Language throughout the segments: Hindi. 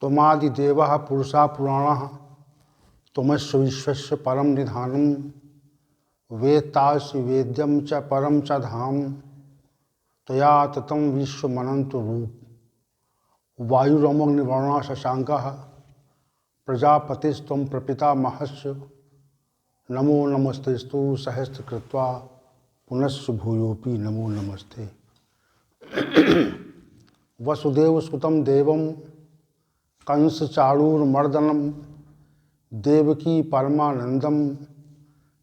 त्वमादिदेवः पुरुषः पुराणः त्वमस्य विश्वस्य परम निधानम वेत्तासि वेद्यम च परम च धाम त्वया ततं विश्वमनंत रूप वायुरमग्निवर्णः शशाङ्कः प्रजापतिस्त्वं प्रपितामहस्य नमो नमस्तेस्तु सहस्रकृत्वा पुनश्च भूयोऽपि नमो नमस्ते। वसुदेवसुतं देवं कंसचाणूरमर्दनं देवकी परमानंदम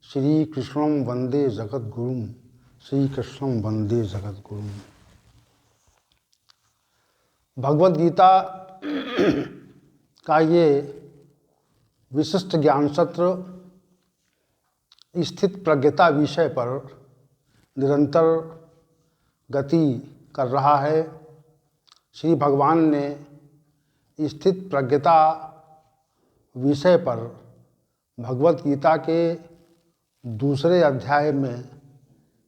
श्रीकृष्णं वंदे जगद्गुरुं श्रीकृष्णं वंदे जगद्गुरुं। भगवद गीता का ये विशिष्ट ज्ञान सत्र स्थित प्रज्ञता विषय पर निरंतर गति कर रहा है। श्री भगवान ने स्थित प्रज्ञता विषय पर भगवत गीता के दूसरे अध्याय में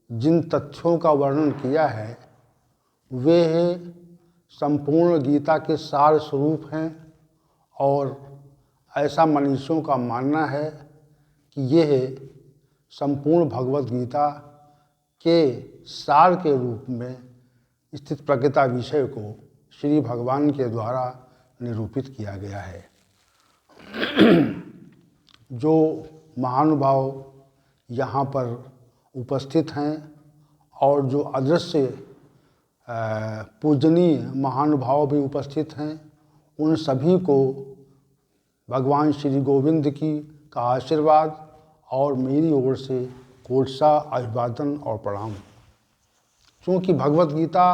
जिन तथ्यों का वर्णन किया है वे संपूर्ण गीता के सार स्वरूप हैं और ऐसा मनीषियों का मानना है कि यह संपूर्ण भगवत गीता के सार के रूप में स्थित प्रज्ञता विषय को श्री भगवान के द्वारा निरूपित किया गया है। जो महानुभाव यहाँ पर उपस्थित हैं और जो अदृश्य पूजनीय महानुभाव भी उपस्थित हैं, उन सभी को भगवान श्री गोविंद की का आशीर्वाद और मेरी ओर से कोटसा अभिवादन और प्रणाम। क्योंकि भगवत गीता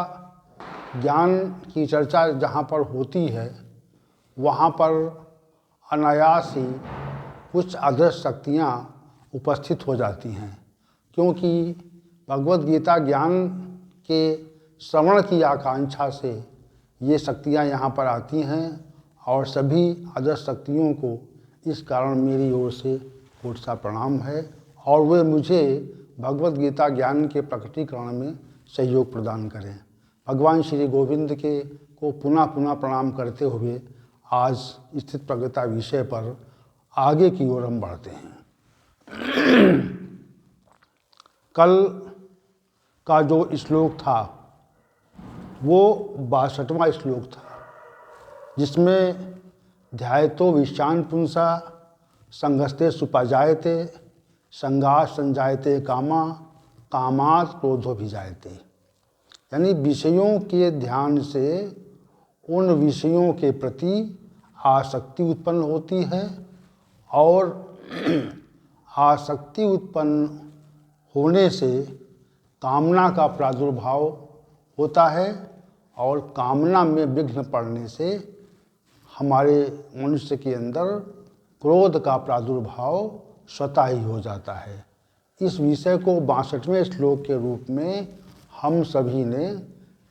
ज्ञान की चर्चा जहाँ पर होती है वहाँ पर अनायास ही कुछ अदृश्य शक्तियाँ उपस्थित हो जाती हैं। क्योंकि भगवत गीता ज्ञान के श्रवण की आकांक्षा से ये शक्तियाँ यहाँ पर आती हैं और सभी अदृश्य शक्तियों को इस कारण मेरी ओर से कोटसा प्रणाम है और वे मुझे भगवत गीता ज्ञान के प्रकटीकरण में सहयोग प्रदान करें। भगवान श्री गोविंद के को पुनः पुनः प्रणाम करते हुए आज स्थित प्रज्ञता विषय पर आगे की ओर हम बढ़ते हैं। कल का जो श्लोक था वो 62वां श्लोक था, जिसमें ध्यायतो विश्वान पुंसा संगस्ते सुपाजायते संगात संजायते कामा कामात क्रोधो भी जायते। यानी विषयों के ध्यान से उन विषयों के प्रति आसक्ति उत्पन्न होती है और आसक्ति उत्पन्न होने से कामना का प्रादुर्भाव होता है और कामना में विघ्न पड़ने से हमारे मनुष्य के अंदर क्रोध का प्रादुर्भाव स्वतः ही हो जाता है। इस विषय को 62वें श्लोक के रूप में हम सभी ने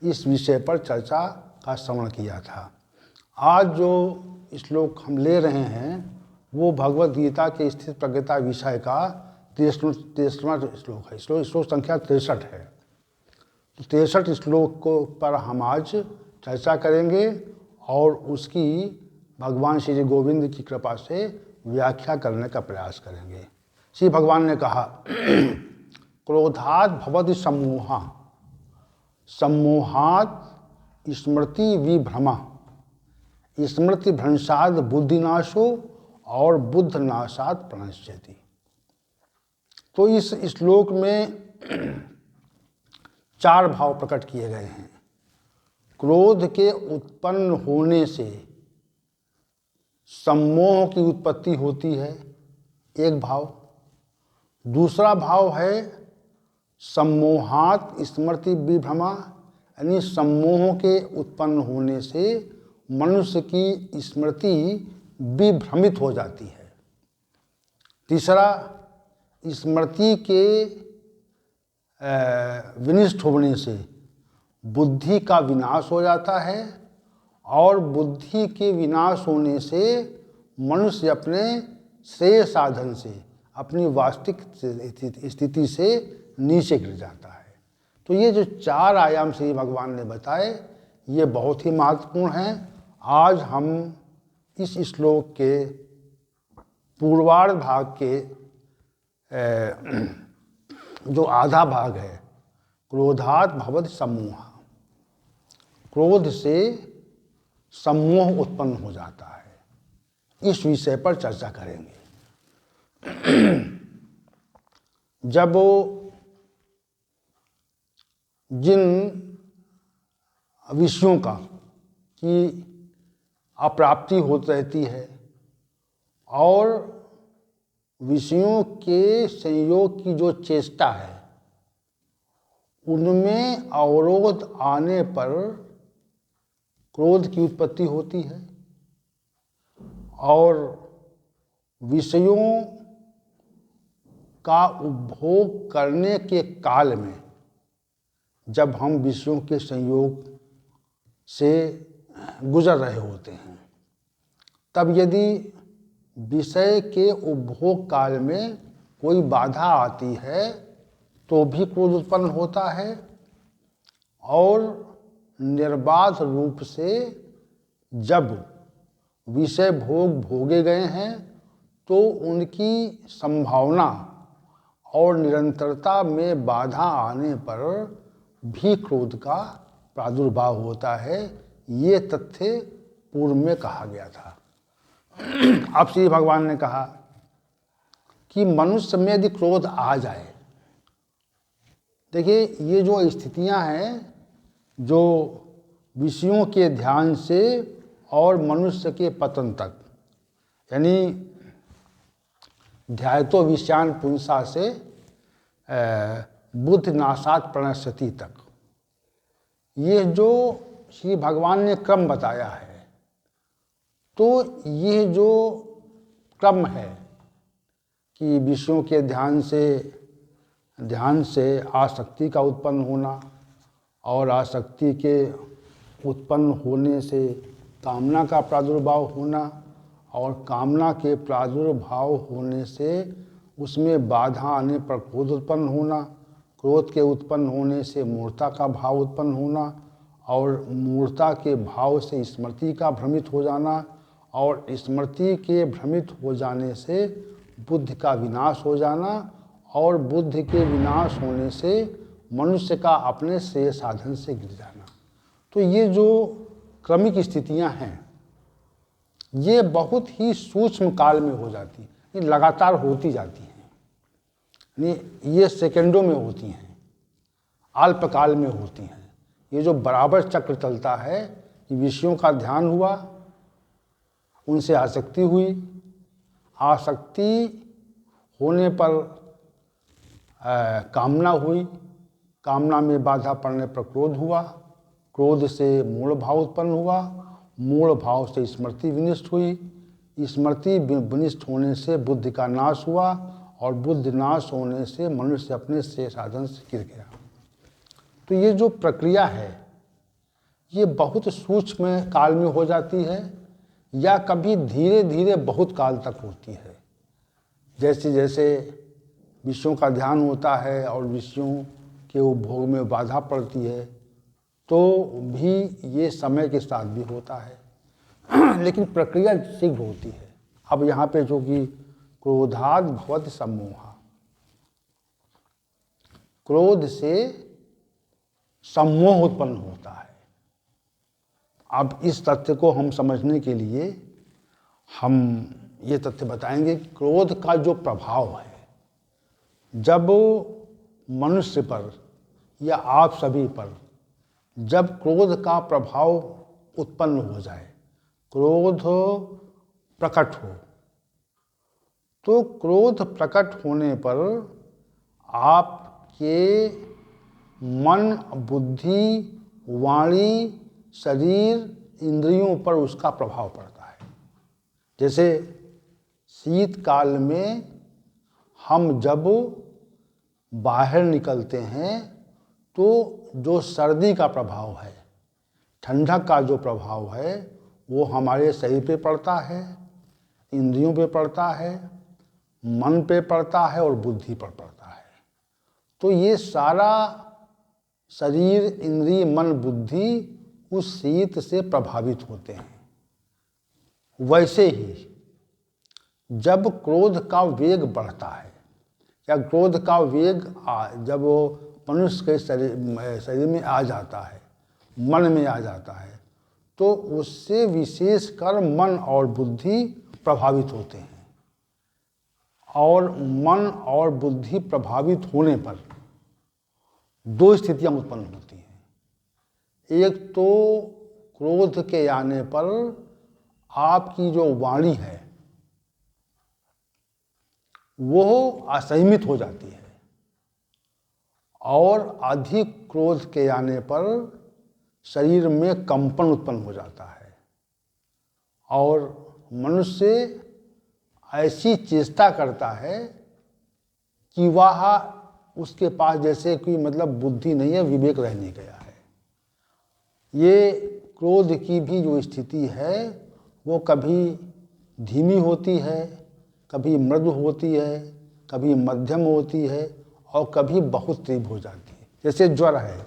इस विषय पर चर्चा का श्रवण किया था। आज जो श्लोक हम ले रहे हैं वो भगवद गीता के स्थित प्रज्ञता विषय का 63वां श्लोक है। श्लोक संख्या 63 है। 63 श्लोक को पर हम आज चर्चा करेंगे और उसकी भगवान श्री गोविंद की कृपा से व्याख्या करने का प्रयास करेंगे। श्री भगवान ने कहा क्रोधात् भवति सम्मोहा सम्मोहात् स्मृति विभ्रमा स्मृति भ्रंशात् बुद्धिनाशो और बुद्ध नाशात् प्रणश्यति। तो इस श्लोक में 4 भाव प्रकट किए गए हैं। क्रोध के उत्पन्न होने से सम्मोह की उत्पत्ति होती है, एक भाव। दूसरा भाव है सम्मोहात स्मृति विभ्रमा, यानी सम्मोह के उत्पन्न होने से मनुष्य की स्मृति विभ्रमित हो जाती है। तीसरा, स्मृति के विनिष्ट होने से बुद्धि का विनाश हो जाता है और बुद्धि के विनाश होने से मनुष्य अपने श्रेय साधन से अपनी वास्तविक स्थिति से नीचे गिर जाता है। तो ये जो 4 आयाम श्री भगवान ने बताए ये बहुत ही महत्वपूर्ण हैं। आज हम इस श्लोक के पूर्वार्ध भाग के जो आधा भाग है, क्रोधात् भवति सम्मोह, क्रोध से सम्मोह उत्पन्न हो जाता है, इस विषय पर चर्चा करेंगे। जब जिन विषयों का की अप्राप्ति होती रहती है और विषयों के संयोग की जो चेष्टा है, उनमें अवरोध आने पर क्रोध की उत्पत्ति होती है। और विषयों का उपभोग करने के काल में जब हम विषयों के संयोग से गुजर रहे होते हैं, तब यदि विषय के उपभोग काल में कोई बाधा आती है तो भी क्रोध उत्पन्न होता है। और निर्बाध रूप से जब विषय भोग भोगे गए हैं तो उनकी संभावना और निरंतरता में बाधा आने पर भी क्रोध का प्रादुर्भाव होता है। ये तथ्य पूर्व में कहा गया था। अब श्री भगवान ने कहा कि मनुष्य में यदि क्रोध आ जाए, देखिए ये जो स्थितियां हैं, जो विषयों के ध्यान से और मनुष्य के पतन तक, यानी ध्यायतो विषयान पुंसा से बुद्धि नाशात प्रणश्यति तक, ये जो श्री भगवान ने क्रम बताया है, तो ये जो क्रम है कि विषयों के ध्यान से आसक्ति का उत्पन्न होना और आसक्ति के उत्पन्न होने से कामना का प्रादुर्भाव होना और कामना के प्रादुर्भाव होने से उसमें बाधा आने पर क्रोध उत्पन्न होना, क्रोध के उत्पन्न होने से मूर्छा का भाव उत्पन्न होना और मूर्छा के भाव से स्मृति का भ्रमित हो जाना और स्मृति के भ्रमित हो जाने से बुद्धि का विनाश हो जाना और बुद्धि के विनाश होने से मनुष्य का अपने श्रेय साधन से गिर जाना। तो ये जो क्रमिक स्थितियां हैं, ये बहुत ही सूक्ष्म काल में हो जाती हैं, ये लगातार होती जाती हैं, ये सेकंडों में होती हैं, अल्पकाल में होती हैं। ये जो बराबर चक्र चलता है कि विषयों का ध्यान हुआ, उनसे आसक्ति हुई, आसक्ति होने पर कामना हुई, कामना में बाधा पड़ने पर क्रोध हुआ, क्रोध से मूल भाव उत्पन्न हुआ, मूल भाव से स्मृति विनिष्ट हुई, स्मृति विनिष्ट होने से बुद्धि का नाश हुआ और बुद्धि नाश होने से मनुष्य अपने श्रेय साधन से गिर गया। तो ये जो प्रक्रिया है, ये बहुत सूक्ष्म काल में हो जाती है या कभी धीरे धीरे बहुत काल तक होती है। जैसे जैसे विषयों का ध्यान होता है और विषयों के उपभोग में बाधा पड़ती है तो भी ये समय के साथ भी होता है, लेकिन प्रक्रिया शीघ्र होती है। अब यहाँ पे जो कि क्रोधात् भवति सम्मोह, क्रोध से सम्मोह उत्पन्न होता है। अब इस तथ्य को हम समझने के लिए हम ये तथ्य बताएंगे कि क्रोध का जो प्रभाव है, जब मनुष्य पर या आप सभी पर जब क्रोध का प्रभाव उत्पन्न हो जाए, क्रोध प्रकट हो, तो क्रोध प्रकट होने पर आपके मन, बुद्धि, वाणी, शरीर, इंद्रियों पर उसका प्रभाव पड़ता है। जैसे शीतकाल में हम जब बाहर निकलते हैं तो जो सर्दी का प्रभाव है, ठंडक का जो प्रभाव है, वो हमारे शरीर पे पड़ता है, इंद्रियों पे पड़ता है, मन पे पड़ता है और बुद्धि पर पड़ता है। तो ये सारा शरीर, इंद्रिय, मन, बुद्धि उस शीत से प्रभावित होते हैं। वैसे ही जब क्रोध का वेग बढ़ता है या क्रोध का वेग जब वो मनुष्य के शरीर में आ जाता है, मन में आ जाता है, तो उससे विशेषकर मन और बुद्धि प्रभावित होते हैं। और मन और बुद्धि प्रभावित होने पर दो स्थितियां उत्पन्न होती हैं। एक तो क्रोध के आने पर आपकी जो वाणी है वो असंयमित हो जाती है, और अधिक क्रोध के आने पर शरीर में कंपन उत्पन्न हो जाता है और मनुष्य ऐसी चेष्टा करता है कि वह उसके पास जैसे कोई मतलब बुद्धि नहीं है, विवेक रह नहीं गया है। ये क्रोध की भी जो स्थिति है वो कभी धीमी होती है, कभी मृदु होती है, कभी मध्यम होती है और कभी बहुत तीव्र हो जाती है। जैसे ज्वर है,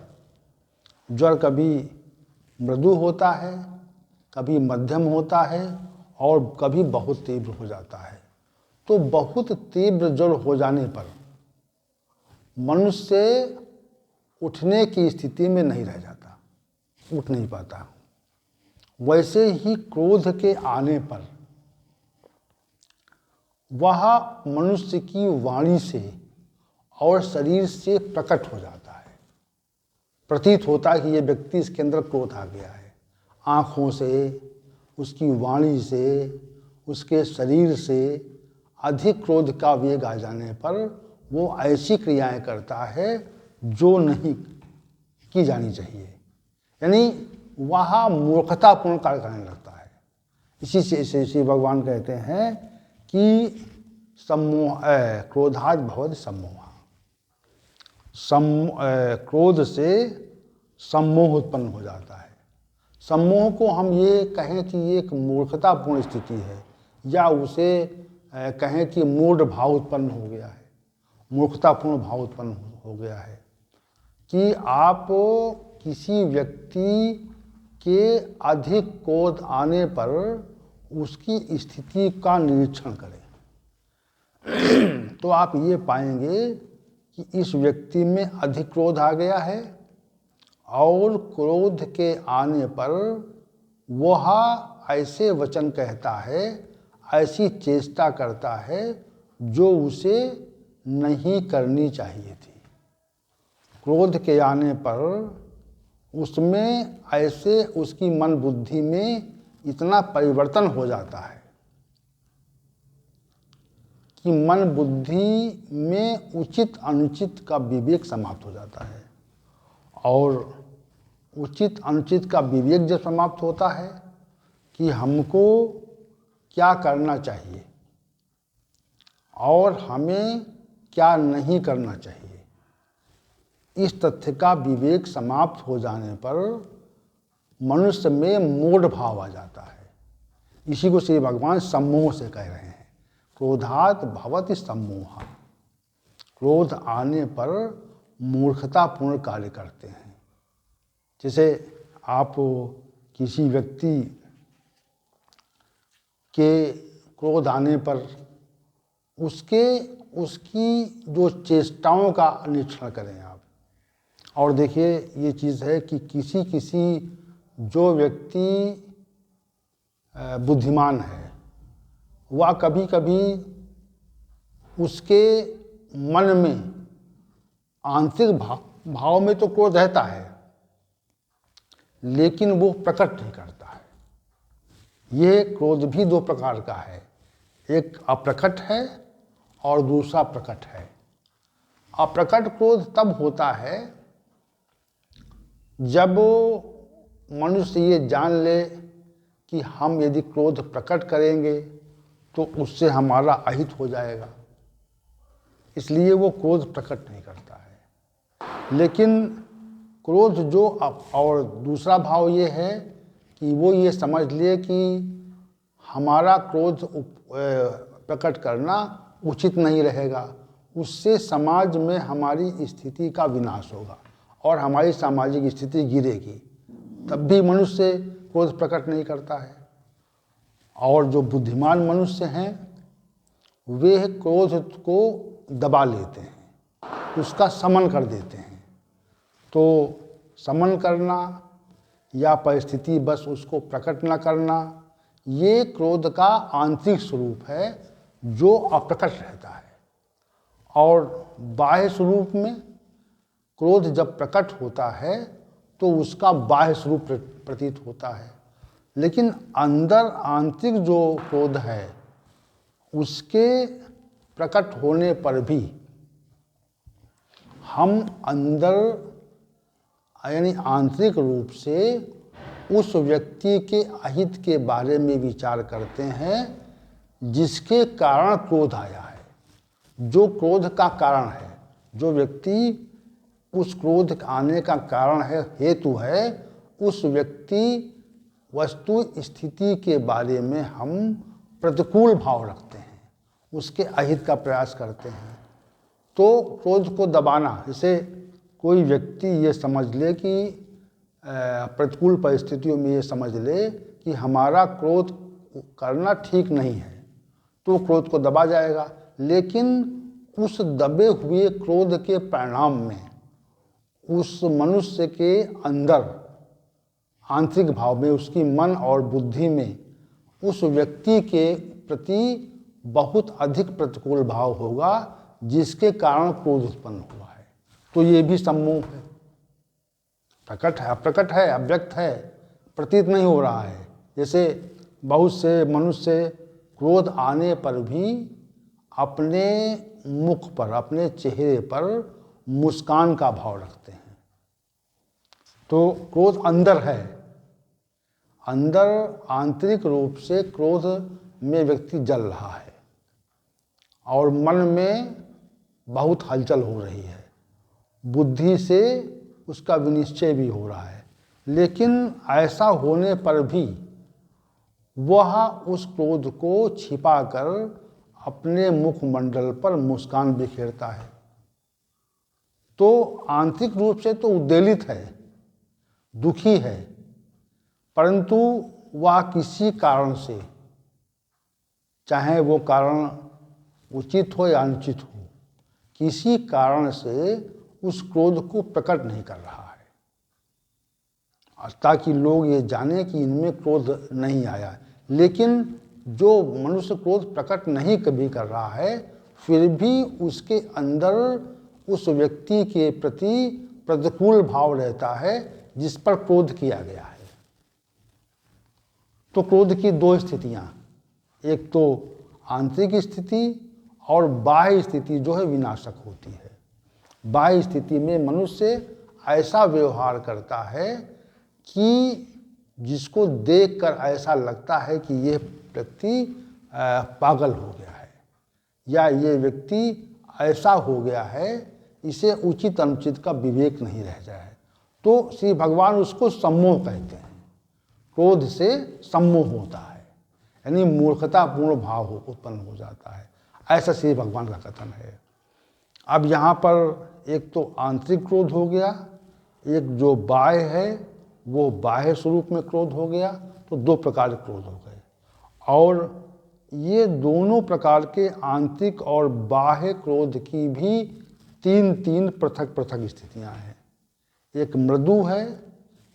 ज्वर कभी मृदु होता है, कभी मध्यम होता है और कभी बहुत तीव्र हो जाता है। तो बहुत तीव्र ज्वर हो जाने पर मनुष्य उठने की स्थिति में नहीं रह जाता, उठ नहीं पाता। वैसे ही क्रोध के आने पर वह मनुष्य की वाणी से और शरीर से प्रकट हो जाता है। प्रतीत होता है कि ये व्यक्ति, इसके अंदर क्रोध आ गया है। आँखों से, उसकी वाणी से, उसके शरीर से अधिक क्रोध का वेग आ जाने पर वो ऐसी क्रियाएं करता है जो नहीं की जानी चाहिए, यानी वह मूर्खतापूर्ण कार्य करने लगता है। इसी से श्री भगवान कहते हैं कि सम्मोह क्रोधात् भवति सम्मोह, क्रोध से सम्मोह उत्पन्न हो जाता है। सम्मोह को हम ये कहें कि ये एक मूर्खतापूर्ण स्थिति है, या उसे कहें कि मूढ़ भाव उत्पन्न हो गया है, मूर्खतापूर्ण भाव उत्पन्न हो गया है कि आप किसी व्यक्ति के अधिक क्रोध आने पर उसकी स्थिति का निरीक्षण करें तो आप ये पाएंगे कि इस व्यक्ति में अधिक क्रोध आ गया है और क्रोध के आने पर वह ऐसे वचन कहता है, ऐसी चेष्टा करता है जो उसे नहीं करनी चाहिए थी। क्रोध के आने पर उसमें ऐसे उसकी मन बुद्धि में इतना परिवर्तन हो जाता है कि मन बुद्धि में उचित अनुचित का विवेक समाप्त हो जाता है। और उचित अनुचित का विवेक जब समाप्त होता है कि हमको क्या करना चाहिए और हमें क्या नहीं करना चाहिए, इस तथ्य का विवेक समाप्त हो जाने पर मनुष्य में मूढ़ भाव आ जाता है। इसी को श्री भगवान सम्मोह से कह रहे हैं। क्रोधात् भवति सम्मोह, क्रोध आने पर मूर्खतापूर्ण कार्य करते हैं। जैसे आप किसी व्यक्ति के क्रोध आने पर उसकी जो चेष्टाओं का निरीक्षण करें आप, और देखिए ये चीज़ है कि किसी जो व्यक्ति बुद्धिमान है वह कभी कभी उसके मन में आंतरिक भाव में तो क्रोध रहता है लेकिन वो प्रकट नहीं करता है। ये क्रोध भी दो प्रकार का है, एक अप्रकट है और दूसरा प्रकट है। अप्रकट क्रोध तब होता है जब मनुष्य ये जान ले कि हम यदि क्रोध प्रकट करेंगे तो उससे हमारा अहित हो जाएगा, इसलिए वो क्रोध प्रकट नहीं करता है। लेकिन क्रोध जो और दूसरा भाव ये है कि वो ये समझ ले कि हमारा क्रोध प्रकट करना उचित नहीं रहेगा, उससे समाज में हमारी स्थिति का विनाश होगा और हमारी सामाजिक स्थिति गिरेगी, तब भी मनुष्य क्रोध प्रकट नहीं करता है। और जो बुद्धिमान मनुष्य हैं वे क्रोध को दबा लेते हैं, उसका शमन कर देते हैं। तो शमन करना या परिस्थिति बस उसको प्रकट न करना, ये क्रोध का आंतरिक स्वरूप है जो अप्रकट रहता है। और बाह्य स्वरूप में क्रोध जब प्रकट होता है तो उसका बाह्य स्वरूप प्रतीत होता है, लेकिन अंदर आंतरिक जो क्रोध है उसके प्रकट होने पर भी हम अंदर यानी आंतरिक रूप से उस व्यक्ति के अहित के बारे में विचार करते हैं जिसके कारण क्रोध आया है, जो क्रोध का कारण है, जो व्यक्ति उस क्रोध आने का कारण है, हेतु है, उस व्यक्ति वस्तु स्थिति के बारे में हम प्रतिकूल भाव रखते हैं, उसके अहित का प्रयास करते हैं। तो क्रोध को दबाना, जैसे कोई व्यक्ति ये समझ ले कि प्रतिकूल परिस्थितियों में ये समझ ले कि हमारा क्रोध करना ठीक नहीं है, तो क्रोध को दबा जाएगा। लेकिन उस दबे हुए क्रोध के परिणाम में उस मनुष्य के अंदर आंतरिक भाव में, उसकी मन और बुद्धि में उस व्यक्ति के प्रति बहुत अधिक प्रतिकूल भाव होगा जिसके कारण क्रोध उत्पन्न हुआ है। तो ये भी सम्मोह है, प्रकट है, अप्रकट है, अव्यक्त है, प्रतीत नहीं हो रहा है। जैसे बहुत से मनुष्य क्रोध आने पर भी अपने मुख पर, अपने चेहरे पर मुस्कान का भाव रखते हैं। तो क्रोध अंदर है, अंदर आंतरिक रूप से क्रोध में व्यक्ति जल रहा है और मन में बहुत हलचल हो रही है, बुद्धि से उसका विनिश्चय भी हो रहा है। लेकिन ऐसा होने पर भी वह उस क्रोध को छिपाकर अपने मुखमंडल पर मुस्कान बिखेरता है। तो आंतरिक रूप से तो उद्वेलित है, दुखी है, परंतु वह किसी कारण से, चाहे वो कारण उचित हो या अनुचित हो, किसी कारण से उस क्रोध को प्रकट नहीं कर रहा है, ताकि लोग ये जाने कि इनमें क्रोध नहीं आया। लेकिन जो मनुष्य क्रोध प्रकट नहीं कभी कर रहा है, फिर भी उसके अंदर उस व्यक्ति के प्रति प्रतिकूल भाव रहता है जिस पर क्रोध किया गया है। तो क्रोध की दो स्थितियां, एक तो आंतरिक स्थिति और बाह्य स्थिति जो है विनाशक होती है। बाह्य स्थिति में मनुष्य ऐसा व्यवहार करता है कि जिसको देखकर ऐसा लगता है कि यह व्यक्ति पागल हो गया है या ये व्यक्ति ऐसा हो गया है, इसे उचित अनुचित का विवेक नहीं रह जाए। तो श्री भगवान उसको सम्मोह कहते हैं। क्रोध से सम्मोह होता है, यानी मूर्खतापूर्ण भाव उत्पन्न हो जाता है, ऐसा श्री भगवान का कथन है। अब यहाँ पर एक तो आंतरिक क्रोध हो गया, एक जो बाह्य है वो बाह्य स्वरूप में क्रोध हो गया। तो दो प्रकार के क्रोध हो गए, और ये दोनों प्रकार के आंतरिक और बाह्य क्रोध की भी तीन तीन पृथक पृथक स्थितियाँ हैं। एक मृदु है,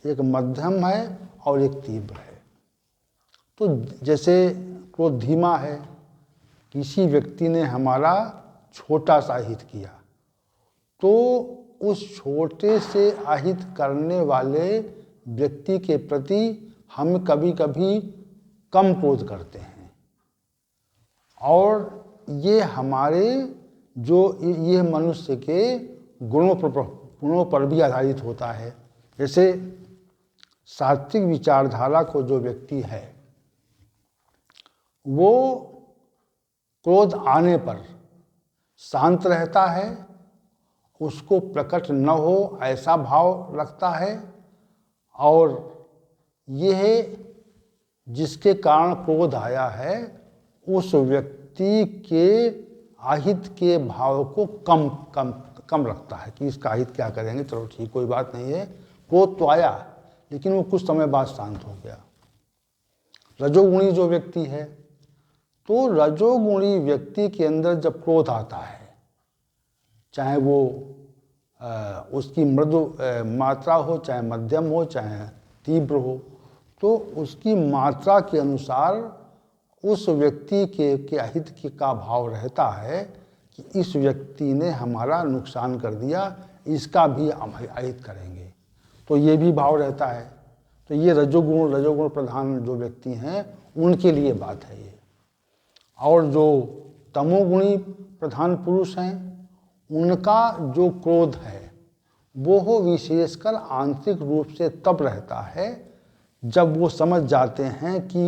एक मध्यम है और एक तीव्र है। तो जैसे क्रोध धीमा है, किसी व्यक्ति ने हमारा छोटा सा अहित किया, तो उस छोटे से अहित करने वाले व्यक्ति के प्रति हम कभी कभी कम क्रोध करते हैं, और ये हमारे जो ये मनुष्य के गुणों पर भी आधारित होता है। जैसे सात्विक विचारधारा को जो व्यक्ति है वो क्रोध आने पर शांत रहता है, उसको प्रकट न हो ऐसा भाव रखता है, और यह जिसके कारण क्रोध आया है उस व्यक्ति के अहित के भाव को कम रखता है कि इसका अहित क्या करेंगे, चलो ठीक कोई बात नहीं है, क्रोध तो आया लेकिन वो कुछ समय बाद शांत हो गया। रजोगुणी जो व्यक्ति है, तो रजोगुणी व्यक्ति के अंदर जब क्रोध आता है, चाहे वो उसकी मृदु मात्रा हो, चाहे मध्यम हो, चाहे तीव्र हो, तो उसकी मात्रा के अनुसार उस व्यक्ति के अहित का भाव रहता है कि इस व्यक्ति ने हमारा नुकसान कर दिया, इसका भी हम अहित करेंगे, तो ये भी भाव रहता है। तो ये रजोगुण प्रधान जो व्यक्ति हैं उनके लिए बात है ये। और जो तमोगुणी प्रधान पुरुष हैं, उनका जो क्रोध है वो विशेषकर आंतरिक रूप से तब रहता है जब वो समझ जाते हैं कि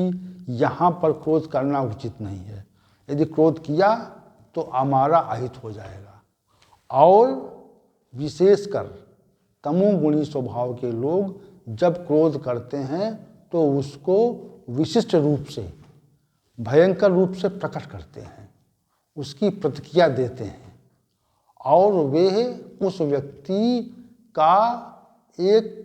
यहाँ पर क्रोध करना उचित नहीं है, यदि क्रोध किया तो हमारा अहित हो जाएगा। और विशेषकर तमोगुणी स्वभाव के लोग जब क्रोध करते हैं तो उसको विशिष्ट रूप से, भयंकर रूप से प्रकट करते हैं, उसकी प्रतिक्रिया देते हैं, और वे उस व्यक्ति का एक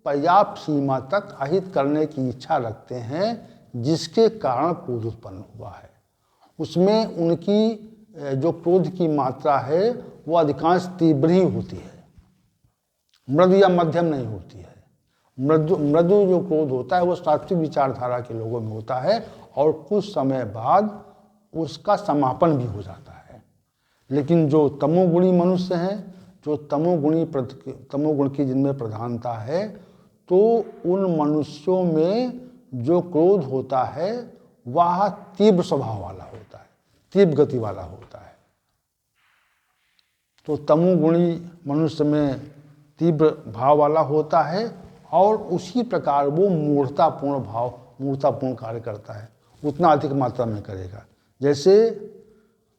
पर्याप्त सीमा तक अहित करने की इच्छा रखते हैं, जिसके कारण क्रोध उत्पन्न हुआ है। उसमें उनकी जो क्रोध की मात्रा है वो अधिकांश तीव्र ही होती है, मृदु या मध्यम नहीं होती है। मृदु जो क्रोध होता है वो सात्विक विचारधारा के लोगों में होता है और कुछ समय बाद उसका समापन भी हो जाता है। लेकिन जो तमोगुणी मनुष्य हैं, जो तमोगुण की जिनमें प्रधानता है, तो उन मनुष्यों में जो क्रोध होता है वह तीव्र स्वभाव वाला होता है, तीव्र गति वाला होता है। तो तमोगुणी मनुष्य में तीव्र भाव वाला होता है और उसी प्रकार वो मूर्तापूर्ण कार्य करता है, उतना अधिक मात्रा में करेगा। जैसे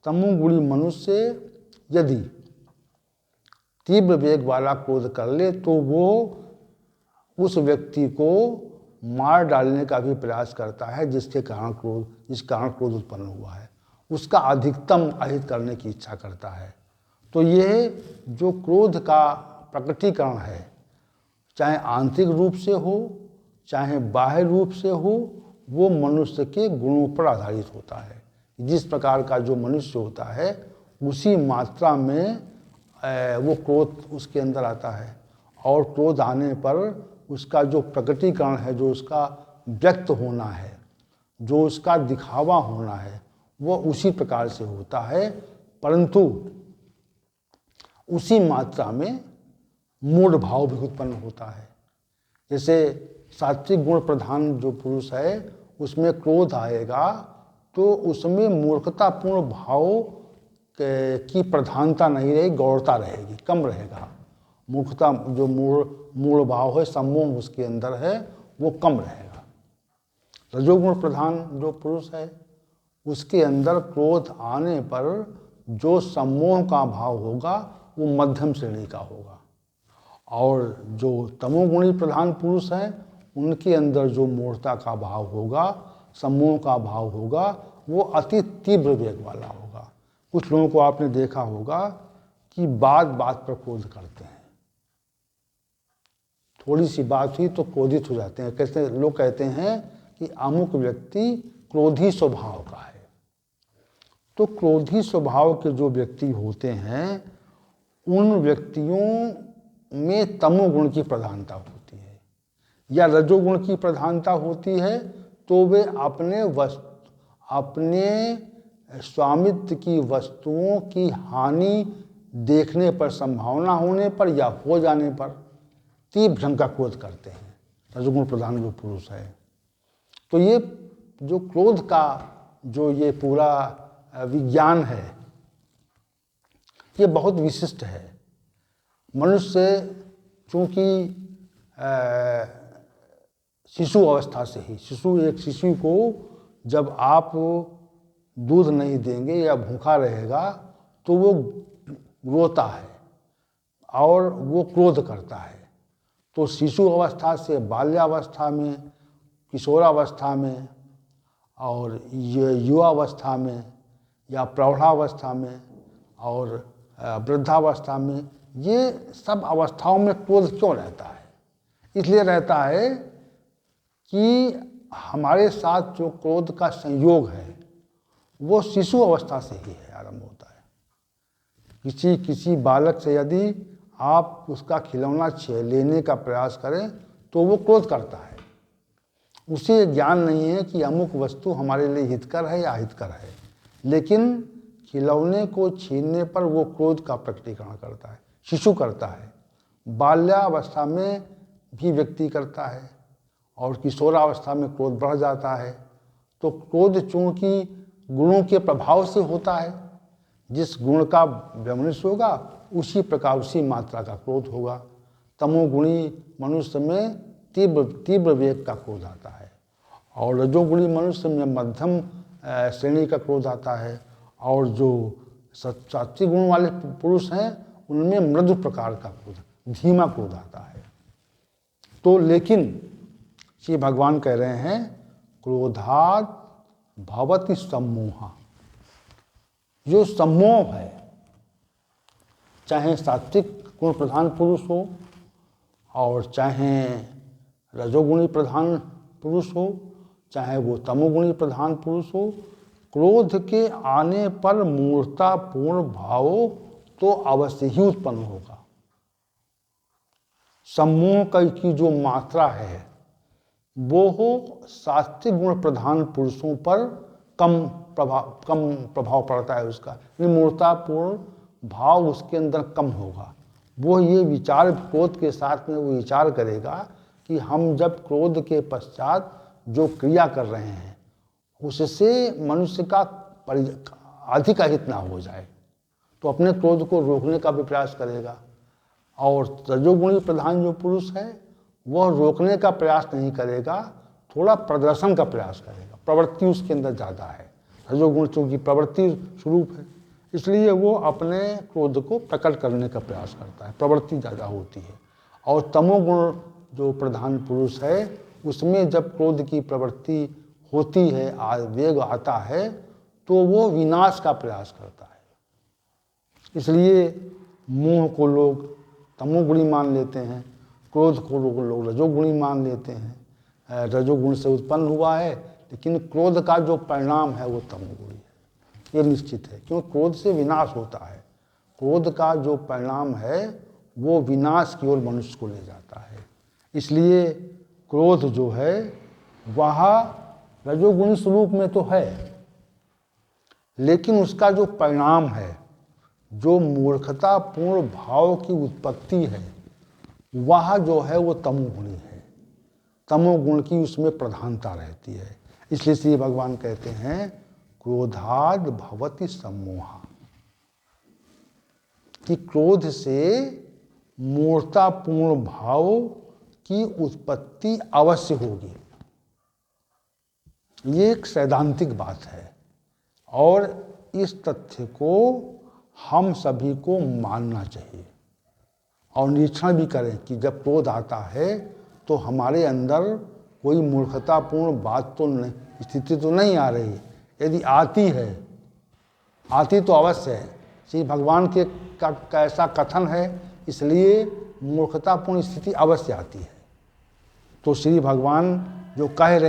तमोगुणी मनुष्य यदि तीव्र वेग वाला क्रोध कर ले तो वो उस व्यक्ति को मार डालने का भी प्रयास करता है, जिस कारण क्रोध उत्पन्न हुआ है, उसका अधिकतम अहित करने की इच्छा करता है। तो ये जो क्रोध का प्रकटीकरण है, चाहे आंतरिक रूप से हो चाहे बाह्य रूप से हो, वो मनुष्य के गुणों पर आधारित होता है। जिस प्रकार का जो मनुष्य होता है उसी मात्रा में वो क्रोध उसके अंदर आता है, और क्रोध आने पर उसका जो प्रकटीकरण है, जो उसका व्यक्त होना है, जो उसका दिखावा होना है, वो उसी प्रकार से होता है, परंतु उसी मात्रा में मूढ़ भाव भी उत्पन्न होता है। जैसे सात्विक गुण प्रधान जो पुरुष है उसमें क्रोध आएगा तो उसमें मूर्खतापूर्ण भाव की प्रधानता नहीं रहेगी, गौरता रहेगी, कम रहेगा। मूर्खता जो मूढ़ भाव है, सम्मोह उसके अंदर है, वो कम रहेगा। रजोगुण प्रधान जो पुरुष है उसके अंदर क्रोध आने पर जो सम्मोह का भाव होगा वो मध्यम श्रेणी का होगा, और जो तमोगुणी प्रधान पुरुष हैं उनके अंदर जो मूढ़ता का भाव होगा, सम्मोह का भाव होगा, वो अति तीव्र वेग वाला होगा। कुछ लोगों को आपने देखा होगा कि बात बात पर क्रोध करते हैं, थोड़ी सी बात हुई तो क्रोधित हो जाते हैं। लोग कहते हैं कि अमुक व्यक्ति क्रोधी स्वभाव का है। तो क्रोधी स्वभाव के जो व्यक्ति होते हैं उन व्यक्तियों में तमोगुण की प्रधानता होती है या रजोगुण की प्रधानता होती है, तो वे अपने स्वामित्व की वस्तुओं की हानि देखने पर, संभावना होने पर या हो जाने पर तीव्र ढंग का क्रोध करते हैं, रजोगुण प्रधान जो पुरुष है। तो ये जो क्रोध का जो ये पूरा विज्ञान है ये बहुत विशिष्ट है। मनुष्य चूँकि शिशु अवस्था से ही, एक शिशु को जब आप दूध नहीं देंगे या भूखा रहेगा तो वो रोता है और वो क्रोध करता है। तो शिशु अवस्था से बाल्यावस्था में, किशोरावस्था में और युवावस्था में या प्रौढ़ावस्था में और वृद्धावस्था में, ये सब अवस्थाओं में क्रोध क्यों रहता है? इसलिए रहता है कि हमारे साथ जो क्रोध का संयोग है वो शिशु अवस्था से ही है, आरंभ होता है। किसी बालक से यदि आप उसका खिलौना लेने का प्रयास करें तो वो क्रोध करता है। उसे ज्ञान नहीं है कि अमुक वस्तु हमारे लिए हितकर है या अहितकर है, लेकिन खिलौने को छीनने पर वो क्रोध का प्रकटीकरण करता है, शिशु करता है। बाल्यावस्था में भी व्यक्ति करता है और किशोरावस्था में क्रोध बढ़ जाता है। तो क्रोध चूंकि गुणों के प्रभाव से होता है, जिस गुण का व्यवनिश होगा उसी प्रकार उसी मात्रा का क्रोध होगा। तमोगुणी मनुष्य में तीव्र वेग का क्रोध आता है और रजोगुणी मनुष्य में मध्यम श्रेणी का क्रोध आता है, और जो सात्विक गुण वाले पुरुष हैं उनमें मृदु प्रकार का क्रोध, धीमा क्रोध आता है। तो लेकिन श्री भगवान कह रहे हैं क्रोधात् भवति सम्मोह। जो सम्मोह है, चाहे सात्विक गुण प्रधान पुरुष हो और चाहे रजोगुणी प्रधान पुरुष हो, चाहे वो तमोगुणी प्रधान पुरुष हो, क्रोध के आने पर मूर्खतापूर्ण भाव तो अवश्य ही उत्पन्न होगा। सम्मोह की जो मात्रा है वो हो सात्विक गुण प्रधान पुरुषों पर कम प्रभाव पड़ता है उसका, मूर्खतापूर्ण भाव उसके अंदर कम होगा। वो ये विचार क्रोध के साथ में वो विचार करेगा कि हम जब क्रोध के पश्चात जो क्रिया कर रहे हैं उससे मनुष्य का अधिक अहित ना हो जाए, तो अपने क्रोध को रोकने का भी प्रयास करेगा। और रजोगुणी प्रधान जो पुरुष है वह रोकने का प्रयास नहीं करेगा, थोड़ा प्रदर्शन का प्रयास करेगा, प्रवृत्ति उसके अंदर ज़्यादा है। रजोगुण चूँकि प्रवृत्ति स्वरूप है इसलिए वो अपने क्रोध को प्रकट करने का प्रयास करता है, प्रवृत्ति ज़्यादा होती है। और तमोगुण जो प्रधान पुरुष है उसमें जब क्रोध की प्रवृत्ति होती है, वेग आता है, तो वो विनाश का प्रयास करता है। इसलिए मोह को लोग तमोगुणी मान लेते हैं, क्रोध को लोग रजोगुणी मान लेते हैं। रजोगुण से उत्पन्न हुआ है लेकिन क्रोध का जो परिणाम है वो तमोगुणी है, ये निश्चित है, क्योंकि क्रोध से विनाश होता है। क्रोध का जो परिणाम है वो विनाश की ओर मनुष्य को ले जाता है। इसलिए क्रोध जो है वह रजोगुणी स्वरूप में तो है, लेकिन उसका जो परिणाम है, जो मूर्खतापूर्ण भाव की उत्पत्ति है, वह जो है वो तमोगुणी है। तमोगुण की उसमें प्रधानता रहती है। इसलिए श्री भगवान कहते हैं क्रोधाद् भवति सम्मोह, कि क्रोध से मूर्खतापूर्ण भाव की उत्पत्ति अवश्य होगी। ये एक सैद्धांतिक बात है और इस तथ्य को हम सभी को मानना चाहिए और निरीक्षण भी करें कि जब क्रोध आता है तो हमारे अंदर कोई मूर्खतापूर्ण बात तो नहीं, स्थिति तो नहीं आ रही। यदि आती है, आती तो अवश्य है, श्री भगवान के का ऐसा कथन है, इसलिए मूर्खतापूर्ण स्थिति अवश्य आती है। तो श्री भगवान जो कह रहे